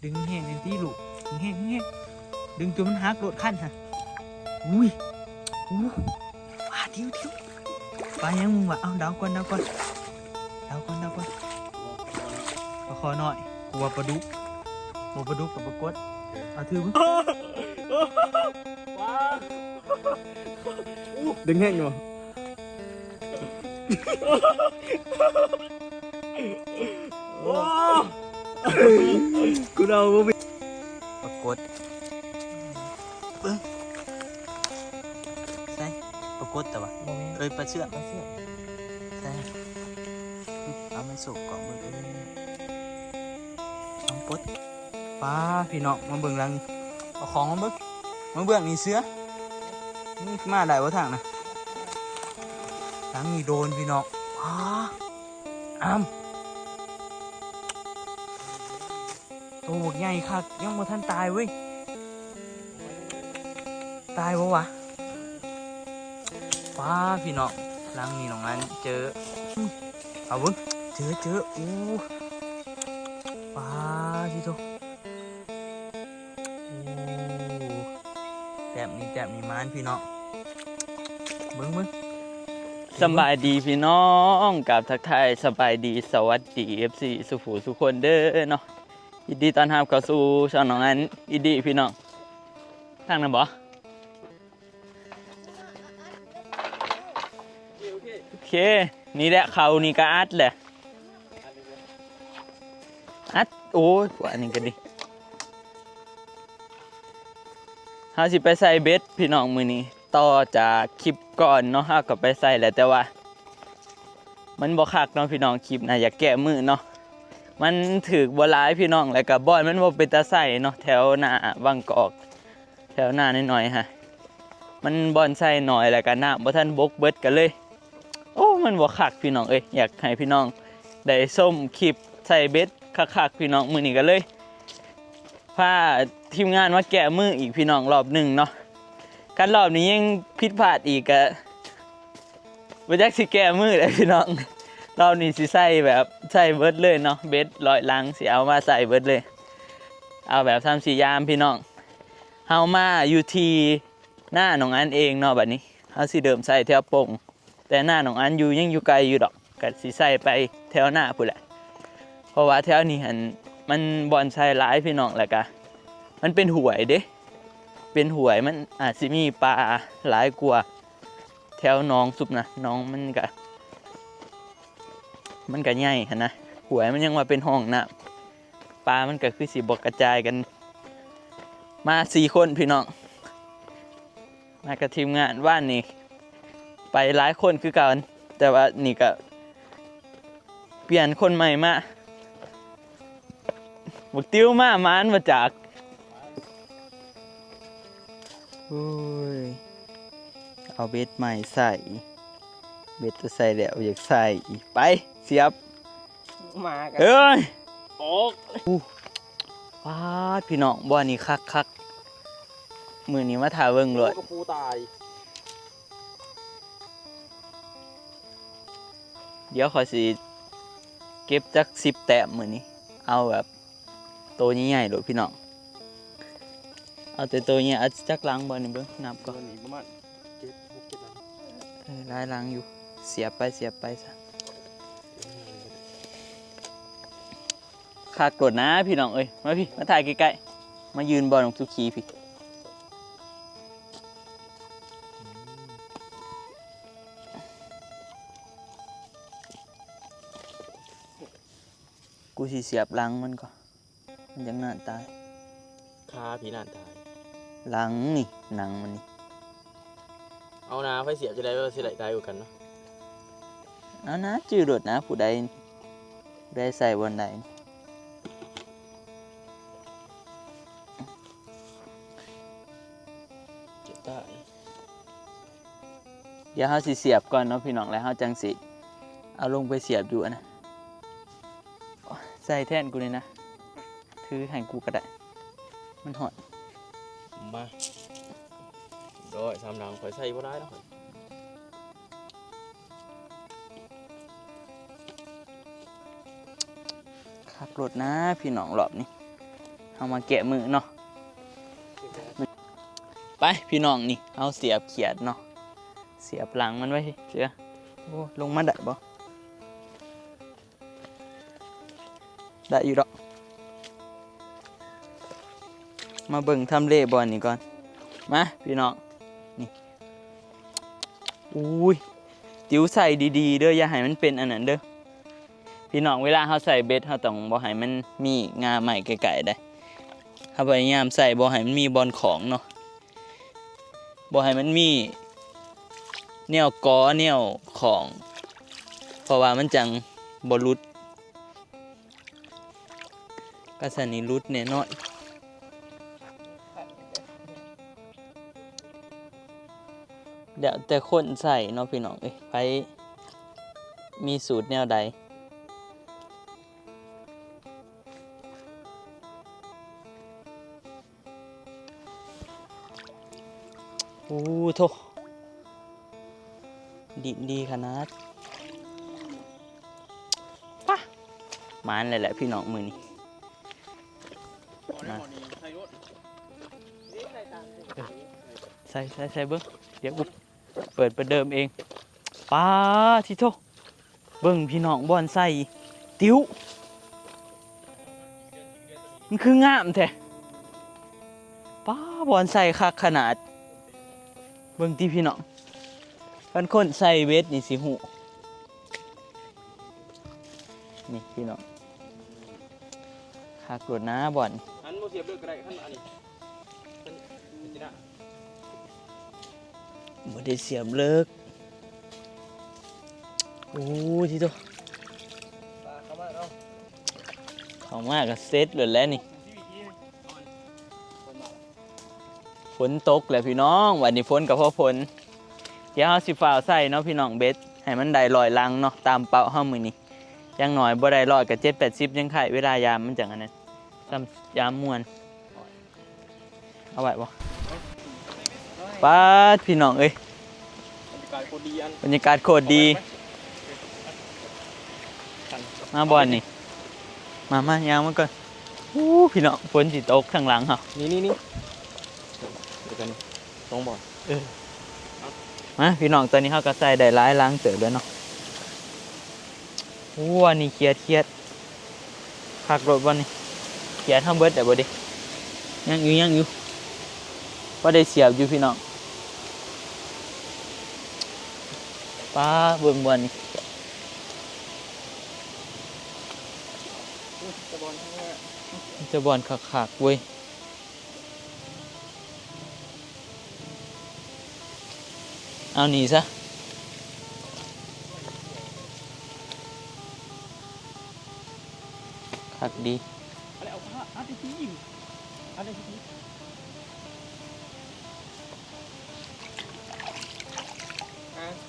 ดึงแห้งในที่ลูกดึงแห้งดึงจนมันหักโดดขั้นฮะอุ้ยว้าเดี๋ยวไปยังมึงวะเอาเดาก่อนขอหน่อยกลัวปลาดุกกับปลากดเอาถือมึงดึงแห้งอยู่กูเอาไปปรากฏเบิ้งใช่ปรากฏแต่ว่าปลาเชื่อใช่เอาไม่สุกก่อนมึงเอาปดปลาพี่น้องมาเบิ่งรังเอาของมาเบิ่งนี่เสือนี่มาได้วะทางนะรังนี่โดนพี่น้องโตใหญ่คักยังบ่ทันตายเว้ยตายวะป้าพี่น้องรังนี่น้องนั้นเจอเอาเบิ้งเจออู้ป้าที่โตแต้มนี่มันพี่น้องเบิ้งสบายดีพี่น้องกับทักทายสบายดีสวัสดี FC สุขสุขคนเด้อเนาะยินดีต้อนรับเข้าสู่ช่องน้องอันยินดีพี่น้องทางนั้นบ่โอเคนี่แหละเขานี่ก็อัดแหละอัดโอ้ยอันนี้ก็ดีเฮาสิไปใส่เบ็ดพี่น้องมื้อนี้ต่อจากคลิปก่อนเนาะเฮาก็ไปใส่แหละแต่ว่ามันบ่คักเนาะพี่น้องคลิปน่ะอยากแก้มือเนาะมันถือบ่หลายพี่น้องแล้วก็บอนมันบ่เป็นตาใส่เนาะแถวหน้าวังกอกแถวหน้าน้อยๆฮะมันบอนใส่หน่อยแล้วก็น้ำบ่ทันบกเบิดกันเลยโอ้มันบ่คักพี่น้องเอ้ยอยากให้พี่น้องได้ส้มคลิปใส่เบ็ดคักๆพี่น้องมื้อนี้ก็เลยพาทีมงานมาแก้มืออีกพี่น้องรอบหนึ่งเนาะการรอบนี้ยังผิดพลาดอีกก็บ่จักสิแก้มือเลยพี่น้องรอบนี้สิใส่แบบใส่เบิดเลยเนาะเบ็ด100ลังสิเอามาใส่เบิดเลยเอาแบบ3-4ยามพี่น้องเฮามาอยู่ที่หน้าน้องอันเองเนาะบัดนี้เฮาสิเดิมใส่แถวโป่งแต่หน้าน้องอันยังอยู่ไกลอยู่ดอกก็สิใส่ไปแถวหน้าพุ่นแหละเพราะว่าแถวนี้หันมันบอนใส่หลายพี่น้องแล้วก็มันเป็นห้วยเด้เป็นห้วยมันอาจสิมีปลาหลายกว่าแถวหนองสุบนะน้องมันก็ใหญ่หั่นนะห้วยมันยังว่าเป็นห้องน้ำปลามันก็คือสิบ่กระจายกันมา4คนพี่น้องมากับทีมงานว่านนี่ไปหลายคนคือกันแต่ว่านี่ก็เปลี่ยนคนใหม่มาบักติ้วมามานมาจากโอ้ยเอาเบ็ดใหม่ใส่เบ็ดจะใส่แล้วอยากใส่ไปเสียบมากันเอ้ยโอ๊กว้าพี่น้องบ่อนี่คักมือนี้มาถ่ายเบิ่งเลยปูตายเดี๋ยวขอสิเก็บจัก10 แต้มมือนี้เอาแบบโตใหญ่ๆเลยพี่น้องเอาแต่โตใหญ่เอาจักลังบ่นี่เบิ่งนับก่อนนี่ประมาณ7-6 ลังหลายลังอยู่เสียบไปซะคักโดดนะพี่น้องเอ้ยมาพี่มาถ่ายใกล้ๆมายืนบอลของสุขีพี่กูสิเสียบลังมันก่อนมันยังนานตายคาผีนานตายลังนี่หนังมันนี่เอานะไฟเสียบจะได้ว่าสิได้ตายกว่ากันเนาะเอานะจืดโดดนะผู้ใดได้ใส่บนใดเจ็บตายเดี๋ยวเขาสิเสียบก่อนเนาะพี่น้องแล้วเขาจังสิเอาลงไปเสียบอยู่นะใส่แท่นกูเลยนะถือให้กูก็ได้มันหอดมาโดย3 ลังข่อยใส่บ่ได้แล้วข่อยขับรถนะพี่น้องรอบนี้เฮ เอามาแกะมือเนาะไปพี่น้องนี่เอาเสียบเขียดเนาะเสียบหลังมันไว้เสือโอ้ลงมาได้บ่ได้อยู่ดอกมาเบิ่งทำเลบอลนี่ก่อนมาพี่น้องนี่อุ้ยติ๋วใส่ดีๆเด้ออย่าให้มันเป็นอันนั้นเด้อพี่น้องเวลาเขาใส่เบ็ดเขาต้องบ่ให้มันมีงาใหม่ไกลๆได้ถ้าพยายามใส่บ่ให้มันมีบอลของเนาะบ่ให้มันมีแนวก้อแนวของเพราะว่ามันจังบ่หลุดกระสันนี้หลุดแน่นอนเดี๋ยวแต่คนใส่เนาะพี่น้องไปมีสูตรแนวใดโอ้โถดีขนาดป่ะมาเลยแหละพี่น้องมือนี้ใส่เบิ้งเดี๋ยวกูเปิดประเดิมเองป้าที่โถเบิ้งพี่น้องบอนใส่ติ้วมันคืองามแท้ป้าบอนใส่คักขนาดเบิ้งที่พี่น้องกันคนใส่เวทนี่สิหูนี่พี่น้องคักรถนะบอนอันโมเสียบด้วยกระไรขั้นอันนี้บ่ได้เสียบเลิกโอ้ที่ตัวเข้ามาก็เซ็ตเลยแล้วนี่ฝนตกแหละพี่น้องวันนี้ฝนกับพ่อฝนเดี๋ยวเฮาสิฝ่าใส่เนาะพี่น้องเบ็ดให้มันได้ลอยลังเนาะตามเป้าเฮามื้อนี้ยังหน่อยบ่ได้ลอยก็7-80ยังไข่เวลายามมันจังอันนั้นซ้ำยามม่วนเอาไว้บ่ปาดพี่น้องเอ้ยบรรยากาศโคตรดีมาบอลนี่มายาวมาก่อนพี่น้องฝนสิตกข้างหลังเหรอนี่เดี๋ยวกันต้องบอลมาพี่น้องตอนนี้เขาก็ใส่ได้หลายล้างเต๋อแล้วเนาะว้านี่เครียดคักรถบอลนี่เครียดทั้งเบิดแต่บ่ดิยังอยู่ว่าได้เสียบอยู่พี่น้องป้าเบิ่งบอลนี่จะบอลคักๆเว้ยเอาหนีซะคักดี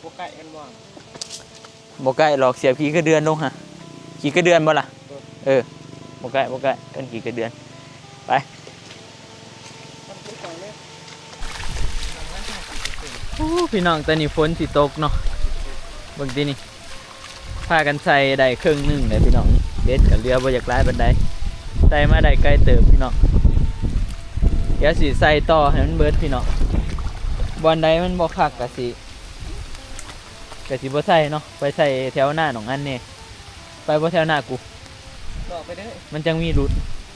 บ่ไก่กันบ่บ่ไก่หรอกเสียบขี่กระเดือนลงฮะขี่กระเดือนบ่ล่ะบ่ไก่เป็นขี่กระเดือนไปพี่น้องตอนนี้ฝนสิตกเนาะเบิ่งดินี่พากันใส่ได้ครึ่งนึงเลยพี่น้องเบ็ดกับเรือบ่อยากหลายปานใดใส่มาได้ไกลเติบพี่น้องเดี๋ยวสิใส่ต่อให้มันเบิดพี่น้องบอลใดมันบ่คักก็สิบ่ใส่เนาะไปใส่แถวหน้าหนองอันนี่ไปบ่แถวหน้ากูต่อไปเด้อมันจังมีรุด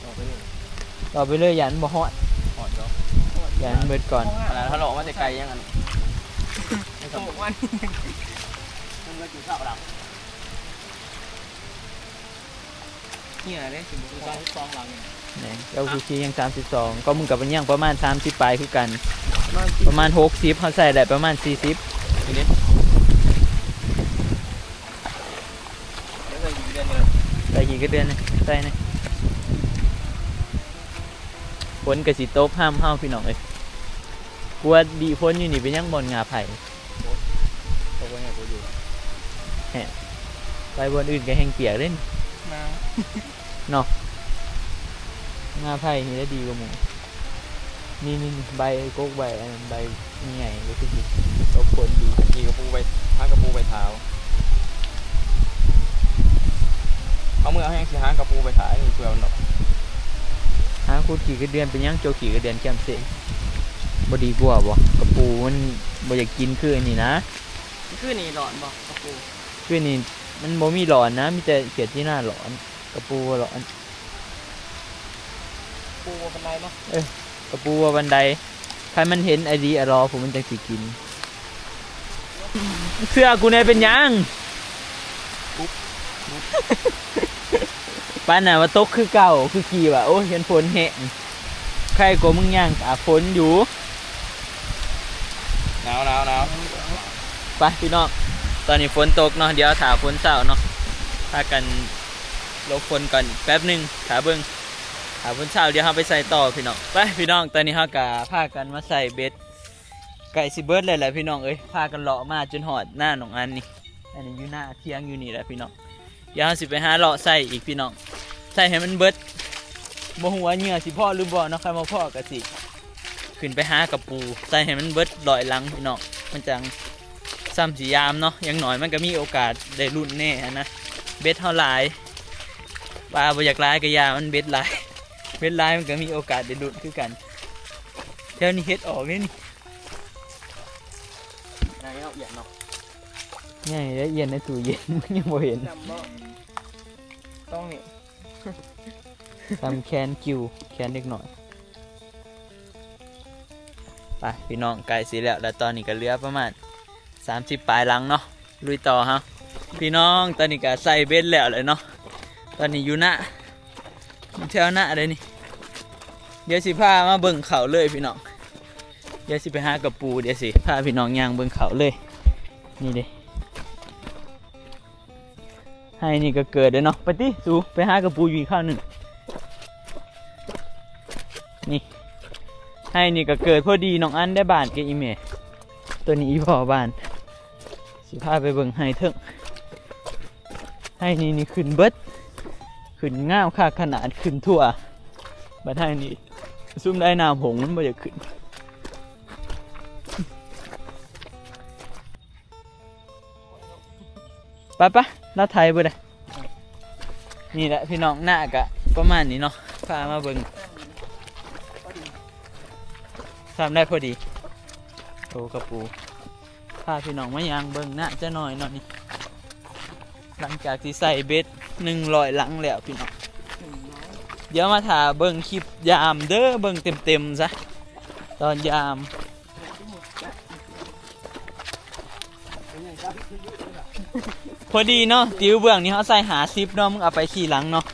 ต่อไปเลยยันบ่ฮอดเนาะยันเบิดก่อนถ้าหลอกว่าจะไกลยังไงไม่สมบูรณ์มันมาจุดข้าวหลังนี่อะไรเนี่ย32หลังเนี่ยเราคือชี้ยัง32ก็มึงกับมันยังประมาณ30ปลายคือกันประมาณ60เขาใส่ได้ประมาณ40นี่ใส่กี่กระเดือนนะใส่นะฝนกระสีโต๊ะห้ามเฮาพี่น้องเอ้ยกลัวดีฝนอยู่นี่เป็นยังบอลงาไผ่ตกไว้เนี่ยกูอยู่ไปบอลอื่นก็แห้งเปียกเล่นเนาะงาไผ่นี่ได้ดีกว่าหมูนี่ใบกกใบใบใหญ่ก็คือตกฝนดีกระปูใบหางกระปูใบเท้าเอามือเอาแห้งสิหางกระปูไปถ่ายนี่เพื่อนหรอกหาง พูดขี่กระเดือนเป็นหยังโจขี่กระเดือนแคมเซ่บ่ดีกว่าบ่กระปูมันบ่อยากกินคืออันนี้นะ คือนี่หลอนบอกกระปู คืออันนี้มันบ่มีหลอนนะมีแต่เขียดที่หน้าหลอนกระปูบ่หลอน ปูบันไดเนาะ กระปูว่าบันไดใครมันเห็นไอดีอะรอผมมันจะสิกินเสื้อกูเนี่ยเป็นหยังป้านน่ะว่าตกคือเก่าคือกี่ว่ะโอ้เห็นฝนแห้งใครกลัวมึงย่างตากฝนอยู่ หนาว ไปพี่น้องตอนนี้ฝนตกเนาะเดี๋ยวถาฝนเศร้าเนาะพากันหลบฝนก่อนแป๊บหนึงถาเบิ่งถาฝนเศร้าเดี๋ยวเราไปใส่ต่อพี่น้องไปพี่น้องตอนนี้เรากะพากันมาใส่เบ็ดไก่สิเบิร์ดเลยแหละพี่น้องเอ้ยพากันเลาะมาจนหอดหน้าหนองอันนี่อันนี้อยู่หน้าเที่ยงอยู่นี่แหละพี่น้องเดี๋ยวเราสิไปหาเลาะใส่อีกพี่น้องใส่ให้มันเบิดบ่ฮู้ว่าเหงื่อสิพ่อหรือบ่เนาะใครมาพ่อก็สิขึ้นไปหากระปูใส่ให้มันเบิดลอยหลังพี่น้องมันจังซ้ำสียามเนาะอย่างหน่อยมันก็มีโอกาสได้รุ่นแน่นะเบ็ดเท่าหลายปลาบ่อยากหลายก็ยามันเบ็ดหลายเบ็ดหลายมันก็มีโอกาสได้รุ่นคือกันเดี๋ยวนี้เฮ็ดออกเลยนี่ นายเอาเหยียดเนาะ ง่ายและเย็นในตู้เย็น ยังบ่เห็น จำบ่ต้องนี่ ทำแคนคิวแคนเล็กหน่อยไปพี่น้องไก่สีแล้วแล้วตอนนี้ก็เหลือประมาณ30ปลายหลังเนาะลุยต่อฮะพี่น้องตอนนี้ก็ใส่เบ็ดแล้วเลยเนาะตอนนี้อยู่หน้าแถวหน้าเลยนี่เดี๋ยวสิพามาเบิ่งเขาเลยพี่น้องเดี๋ยวสิไปหากระปูเดี๋ยวสิพาพี่น้องย่างเบิ่งเขาเลยนี่เด้ให้นี่ก็เกิดเลยเนาะไปติสูไปหากระปูอยู่อีกข้าวหนึ่งนี่ให้นี่ก็เกิดพอดีน้องอันได้บ้านกับอีเมตัวนี้อีพ่อบ้านสิพาไปเบิ่งให้เถิงให้นี่ขึ้นเบิดขึ้นง่ามค่าขนาดขึ้นทั่วบัดให้นี่ซุ่มได้น้ำหงมันบ่อยากขึ้นไปแล้วไทยบ่ได้นี่แหละพี่น้องหน้ากะประมาณนี้เนาะพามาเบิ่งทำได้พอดีโตกระปูพาพี่น้องมายางเบิ่งหน้าจะหน่อยเนาะนี่หลังจากที่ใส่เบ็ด100หลังแล้วพี่น้องเดี๋ยวมาถ่าเบิ่งคลิปยามเด้อเบิ่งเต็มๆซะตอนยามพอดีเนาะติวเบื้องนี้เขาใส่หาซิปเนาะมึงเอาไปขี่หลังเนาะ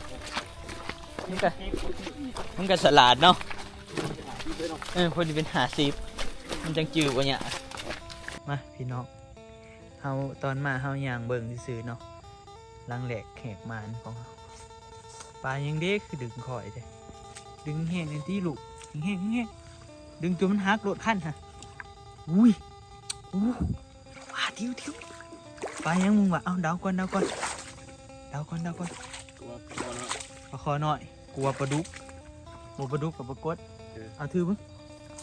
มึงก็สลัดเนาะพอดีเป็นหาซิปมันจังจืดวะเนี่ยมาพี่น้องเฮาตอนมาเฮาย่างเบิ่งซื่อๆเนาะลังแหลกแขกมานของเฮาปลายังเด็กคือดึงข่อยเลยดึงแห้งในที่ลูกดึงแห้งดึงจนมันหักโดดขั้นฮะอุ้ยว้าทิวปลายังมึงวะเอาเดาก่อนปลาคอหน่อยกลัวปลาดุกโมปลาดุกกับปลากดเอาถือมึง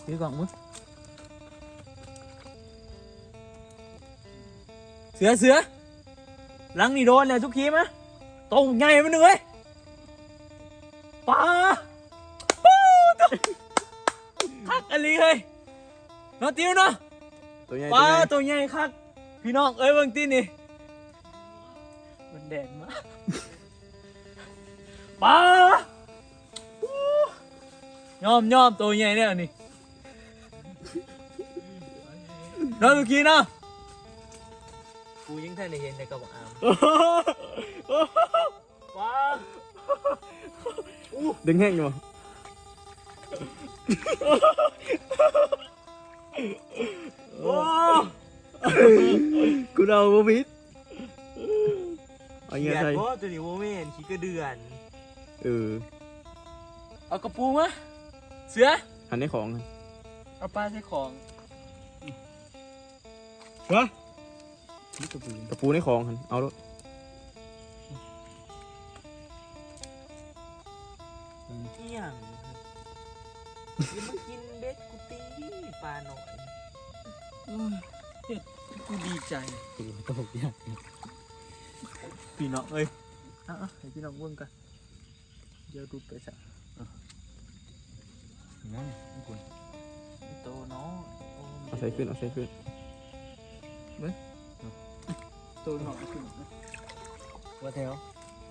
ถือกล่องมึงเสือหลังนี่โดนเลยทุกทีมะตรงไงมันเหนื่อยปลาคักอะไรเลยน้องติ้วเนาะปลาตัวใหญ่คักพี่น้องเอ้ยเบิ่งตีนี่มันแดงมากปลายอมตัวใหญ่เนี่ยนี่น้องทุกทีเนาะกูยังท่านได้เห็นในกระบอกอามปลาดึงแห้งอยู่โอ้ กูเอาบ่ผิดเอา เหี้ เงี้ ย ยใส่ เพราะตัวนี้โมเมนขี้กระเดือน เอากระปูมาเสือ หันในของ เอาปลาใส่ของ วะกระปูในของหันเอาด้วย เอี่ยงอย่ามากินเบ็ดกูตีปลาหน่อย กูดีใจ ตกยาก พี่น้องเอ้ยให้พี่น้องเบิ่งกันเดี๋ยวดูไปซะ นั่นคุณ โตน้อง เอาใส่ขึ้นเอาใส่ขึ้น โตหน่อยขึ้นว่าแถว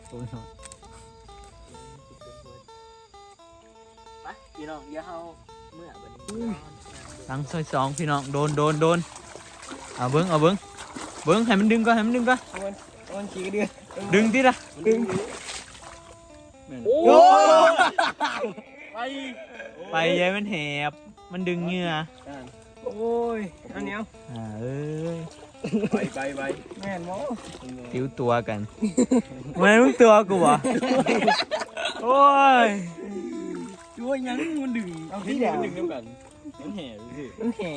โตหน่อย ไปพี่น้องอย่าเฮาเมื่อบัดนี้ หลังซอยสองพี่น้องโดนเอาเบิ้งให้มันดึงก่อนมันขี้กระเดือน ดึงที่ละ ดึง โอ้ ไป ไปยายมันแหบมันดึงเหงื่อ โอ้ยอันเนี้ย เอ้ย ไปแม่นบ่ ติ้วตัวกันมันมึงตัวกูวะโอ้ย ช่วยยังมันดึงเอาที่เดียวดึงน้ำกันมันแห่สิมันแห่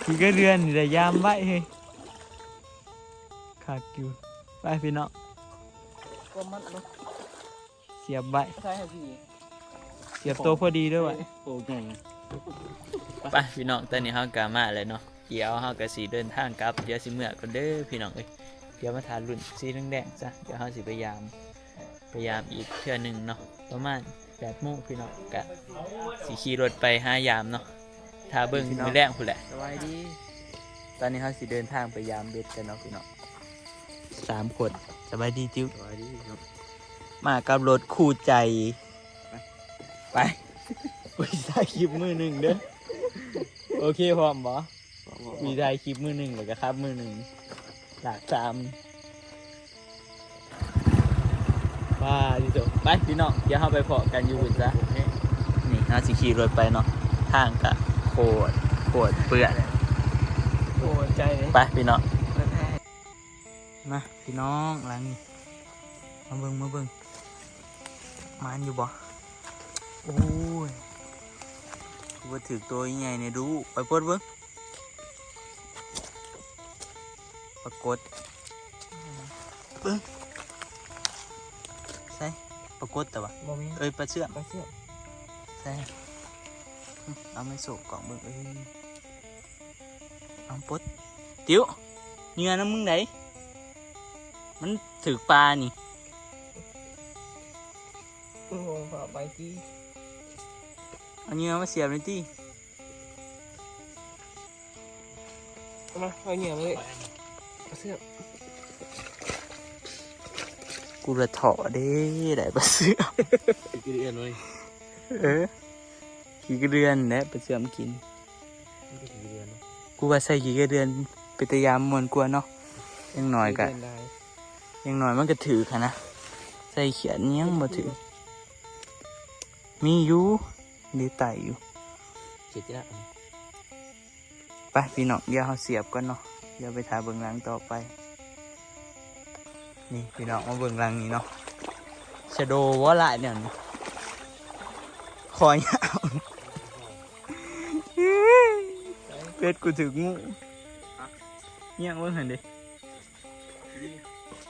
ขี่กระเดือนนี่ได้ยามไว้เฮ้ยขาดอยู่ไปพี่น้อง ก็มันเนาะ เสียบไว้ ใช่สิ เสียบตัวพอดีด้วย โอ้ย ไปพี่น้องตอนนี้เฮากามาเลยเนาะเดี๋ยวเฮาก็สิเดินทางกลับเดี๋ยวสิเมื่อก่อนเด้อพี่น้องเอ้ยเดี๋ยวมาทานรุ่นสีแดงๆจ้ะเดี๋ยวเฮาสิพยายามอีกเทื่อหนึงเนาะประมาณ8 โมงพี่น้องก็สิขี่รถไปหายามเนาะถ้าเบิ่งมื้อแรกพุ่นแหละ สบายดี ตอนนี้เขาสิเดินทางไปยามเบ็ดกันเนาะพี่น้อง3 คน สบายดีจิ้ว สวัสดีครับ มากับรถคู่ใจ ไปไปถ่ายคลิปมือหนึ่งเด้อโอเคพร้อมบ่มีถ่ายคลิปมือหนึ่งแล้วก็ครับมือหนึ่งหลัก3ว้าดิโตไปพี่น้องเดี๋ยวเราไปเพาะกันอยู่หุ่นซะนี่เราสิขี่รถไปเนาะทางกะโคตรเปื่อน โอ้ใจเลย ไปพี่น้อง มาพี่น้องหลังนี้มาเบิ่งมันอยู่บ่โอ้ยว่าถือตัวใหญ่เนี่ยดูไปปลดเบิ่งปรากฏเบิ่งใส่ปรากฏแต่ว่า บ่มี เอ้ยปลาเชื่อม ไปเสื้อ ใส่เอาไม่โศกกล่องเบิ่งเอ้ยเอาปลดติ๋วเหงื่อน้ำมึงไหนมันถือปลานี่ โอ้ฝาไปจี เอาเหงื่อมาเสียบเลยที่ มาเอาเหนียวเลยไปเสื้อ กูระเถาะเด้ได้ปลาเสื่อม กระเดือนเลย ขี้กระเดือนและปลาเสื่อมกิน กระเดือน กูว่าใส่ขี้กระเดือนเป็นตะยามมวนกว่าเนาะยังหน่อยกะยังหน่อยมันก็ถือค่ะนะใส่เขียนยังบ่ถือมีอยู่ดีไตอยู่ เจ็ดละ ไปพี่น้องเดี๋ยวเราเสียบก่อนเนาะเดี๋ยวไปถ่ายเบื้องหลังต่อไปนี่พี่น้องมาเบื้องหลังนี้เนาะชะโดว่าละเนี่ยนี่คอยยาวเป็ดกูถึงงูเงี้ยเบิ่งหันดิ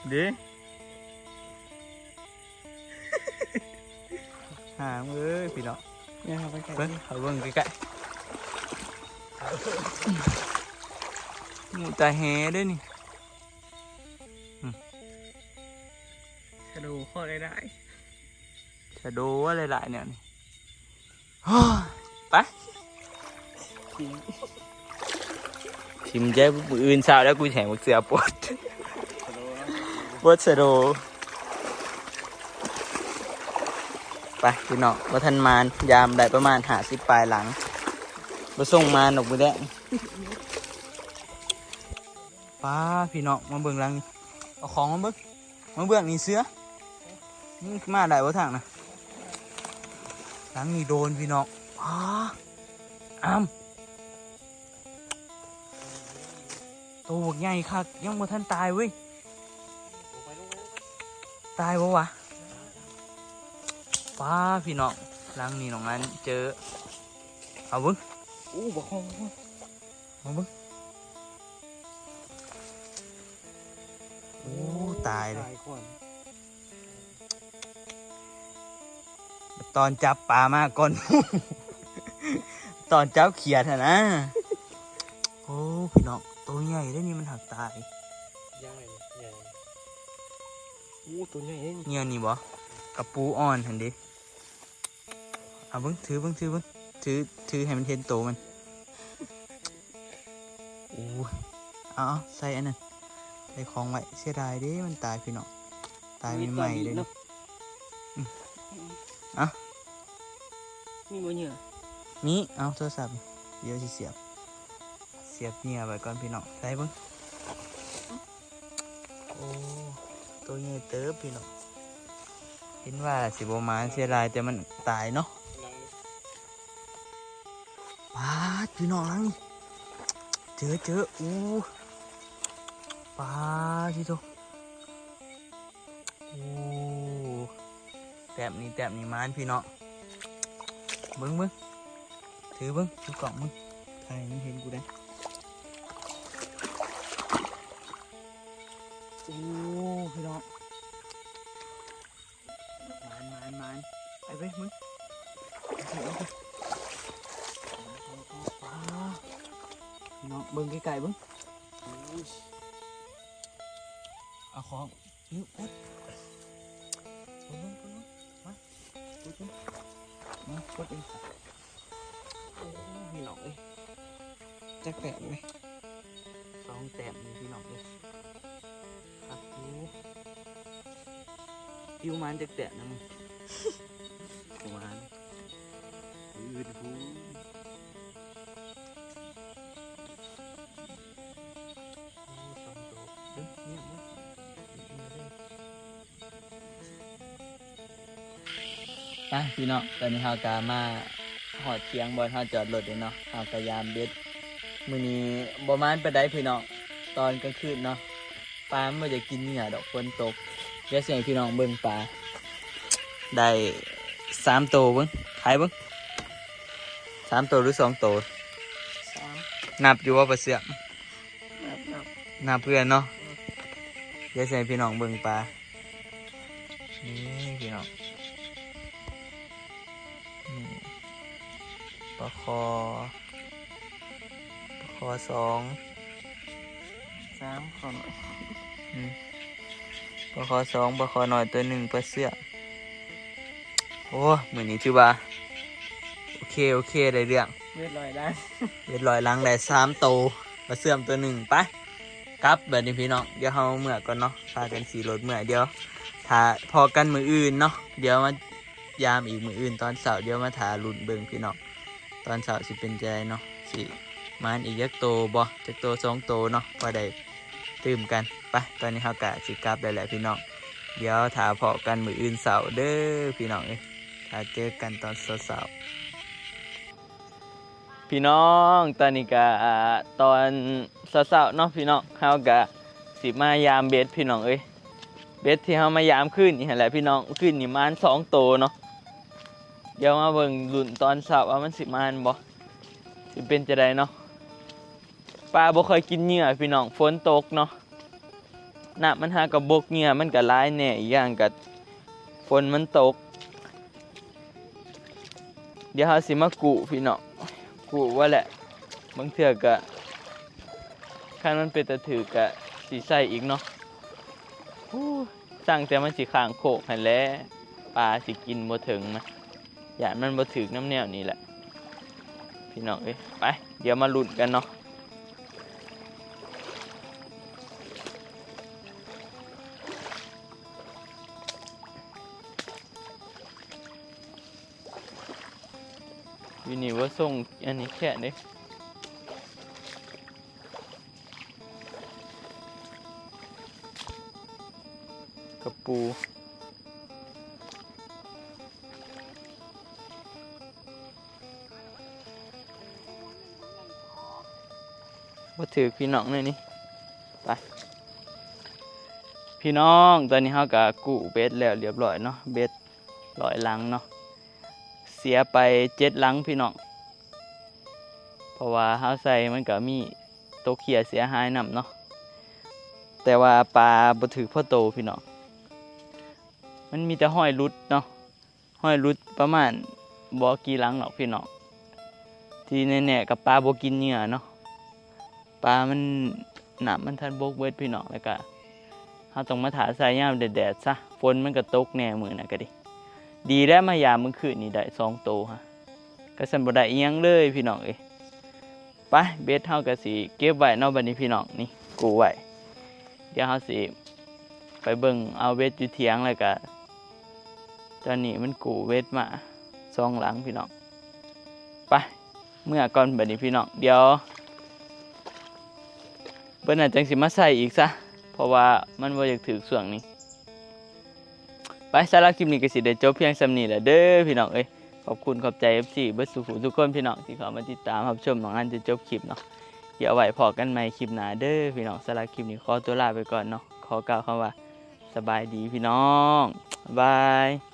เด้หางเอ้ยพี่น้อง เนี่ยครับไปไกล เบิ่งเขาเบิ่งใกล้ๆงูตาแฮเด้วยนี่ กระดูข้อได้ ชะโดอะไรหลายๆเนี่ยนี่โอ้ยไปทิมใจมืออื่นเช้าแล้วกูแข่งเสือปวดปวดชะโดไปพี่น้องว่าทันมานยามได้ประมาณ50 ปลายหลังมาส่งมาหนกมือแดงป้าพี่น้องมาเบิ่งหลังเอาของมาเบิ่งนี่เสือนี่มาได้บ่ทางนะหลังนี่โดนพี่น้องอ้าอ้ำตัวบกใหญ่คักยังบ่ทันตายเว้ยตายบ่วะป้าพี่น้องหลังนี่น้องอันเจอเอาเบิ่ง อู้บ่คง เอาเบิ่งโอ้ตายเลย ก่อน ตอนจับปลามาก่อน ตอนจับเขียดนะโอ้พี่น้องตัวใหญ่ได้นี่มันหักตาย ย่างเลยใหญ่อู้ตัวใหญ่เอง เงี้ยนี่บ่กับปูอ่อนเห็นดิเอาเบิ่งถือเบิ่ง ถือให้มันเห็นโตมันโอ้เอาใส่อันนั้นใส่ของไว้เสียดายเด้มันตายพี่น้องตายใหม่ๆเลย อ่ะ มีบ่เหยื่อ มีเอาโทรศัพท์เดี๋ยวสิเสียบเนี่ยไว้ก่อนพี่น้องใส่เบิ่งโอ้ตัวใหญ่เติบพี่น้องเห็นว่าสิบ่มาเสียดายแต่มันตายเนาะปาดพี่น้องลังนี่เจออู้ปาดที่โตโอ้แต้มนี่มานพี่น้องเบิ่งถือเบิ่งถือกล่องมึงใครไม่เห็นกูได้โอ้พี่น้องมานไปเว้ยมึงพี่น้องเบิ่งไกลๆเบิ่งเอาของนิ้วกดมากดเองโอ้พี่น้องเอ้ยจักแต้มเลย2 แต้มนี่พี่น้องเลยครับอยู่มันจักแต้มนะมึงประมาณยืดหูพี่น้องตอนนี้เรากามาหอดเทียงบอลเราจอดรถเลยเนาะเราพยายามเบ็ดมื้อนี้บ่มานไปได้พี่น้องตอนกลางคืนเนาะปลาไม่จะกินเนี่ยดอกฝนตกเดี๋ยวเสียงพี่น้องเบิ่งปลาได้3 ตัวเบิ่งขายเบิ่ง3 ตัวหรือ2 ตัว 3 นับอยู่ว่าปลาเสือก นับ นับเพื่อนเนาะเดี๋ยวเสียงพี่น้องเบิ่งปลานี่พี่น้องปลาคอ2 3ขอหน่อย ปลาคอ2ปลาคอหน่อยตัว1ปลาเสือกโอ้มื้อนี้ถือว่าโอเคได้เรื่อง เวทลอยได้ เรียบร้อยล้างได้3 ตัวปลาเสื่อมตัว1ไปกลับแบบนี้พี่น้องเดี๋ยวเฮาเมื่อก่อนเนาะพากันสีรถเมื่อเดี๋ยวถ้าพอกันมืออื่นเนาะเดี๋ยวมายามอีกมืออื่นตอนเสาร์เดี๋ยวมาถาลุ้นเบิ่งพี่น้องตอนเสาร์สิเป็นใจเนาะสิมันอีกจักโตบ่จักโต2 โตเนาะพอได้ตื่มกันไปตอนนี้เฮากะสิกลับได้แหละพี่น้องเดี๋ยวถ้าพอกันมืออื่นเสาร์เด้อพี่น้องเอ้ยถ้าเจอกันตอนเสาร์ พี่น้องตอนนี้ก็ตอนเช้าๆเนาะพี่น้องเฮาก็สิมายามเบ็ดพี่น้องเอ้ยเบ็ดที่เฮามายามขึ้นนี่หั่นแหละพี่น้องขึ้นนี่มัน2 โตเนาะเดี๋ยวมาเบิ่งลุ้นตอนเช้าว่ามันสิมานบ่สิเป็นจังไดเนาะปลาบ่ค่อยกินเหยื่อพี่น้องฝนตกเนาะน้ำมันหากระบกเหยื่อมันก็หลายแน่อีกอย่างก็ฝนมันตกเดี๋ยวเฮาสิมากุพี่น้องกูว่าแหละบางเทื่อก็ข้างนั้นเป็นตะถือกะสีใส่อีกเนาะสั่งแต่มันสิข้างโคกให้แล้วปลาสิกินบ่ถึงนะอย่ามันบ่ถึกน้ำแนวนี่แหละพี่น้องเอ้ยไปเดี๋ยวมาลุ้นกันเนาะอยู่นี่ว่าส่งอันนี้แค่นี้กระปูว่าถือพี่น้องเลยนี่ไปพี่น้องตอนนี้เขาก็กู้เบ็ดแล้วเรียบร้อยเนาะเบ็ด100 ลังเนาะเสียไป7 ลังพี่น้องเพราะว่าเฮาใส่มันก็มีโตเขียเสียหายนำเนาะแต่ว่าปลาบ่ถือพ่อโตพี่น้องมันมีแต่ห้อยรุดเนาะห้อยรุดประมาณบ่กี่ลังหรอกพี่น้องที่แน่ๆกับปลาบ่กินเหยื่อเนาะปลามันน้ำมันทันบกเบิดพี่น้องแล้วก็เฮาต้องมาถาใส่ยามแดดๆซะฝนมันก็ตกแน่มื้อน่ะก็ดีแล้วมายามมื้อคืนนี่ได้2 โตฮะ ก็สั่นบ่ได้อีหยังเลยพี่น้องเอ้ยไปเบ็ดเฮาก็สิเก็บไว้เนาะบัดนี้พี่น้องนี่กูไว้เดี๋ยวเฮาสิไปเบิ่งเอาเบ็ดอยู่เถียงแล้วก็ตอนนี้มันกูเบ็ดมา2หลังพี่น้องไปเมื่อก่อนบัดนี้พี่น้องเดี๋ยวเบิ่นน่ะจังสิมาใส่อีกซะเพราะว่ามันบ่อยากถึกช่วงนี้ไปสำหรับคลิปนี้ก็สิได้จบเพียงส่ำนี้แหละเด้อพี่น้องเอ้ยขอบคุณขอบใจ FC เบิดสุขุทุกคนพี่น้องที่เข้ามาติดตามรับชมน้องอันจะจบคลิปเนาะเดี๋ยวไว้พอกันใหม่คลิปหน้าเด้อพี่น้องสำหรับคลิปนี้ขอตัวลาไปก่อนเนาะขอกล่าวคำว่าสบายดีพี่น้องบ๊ายบาย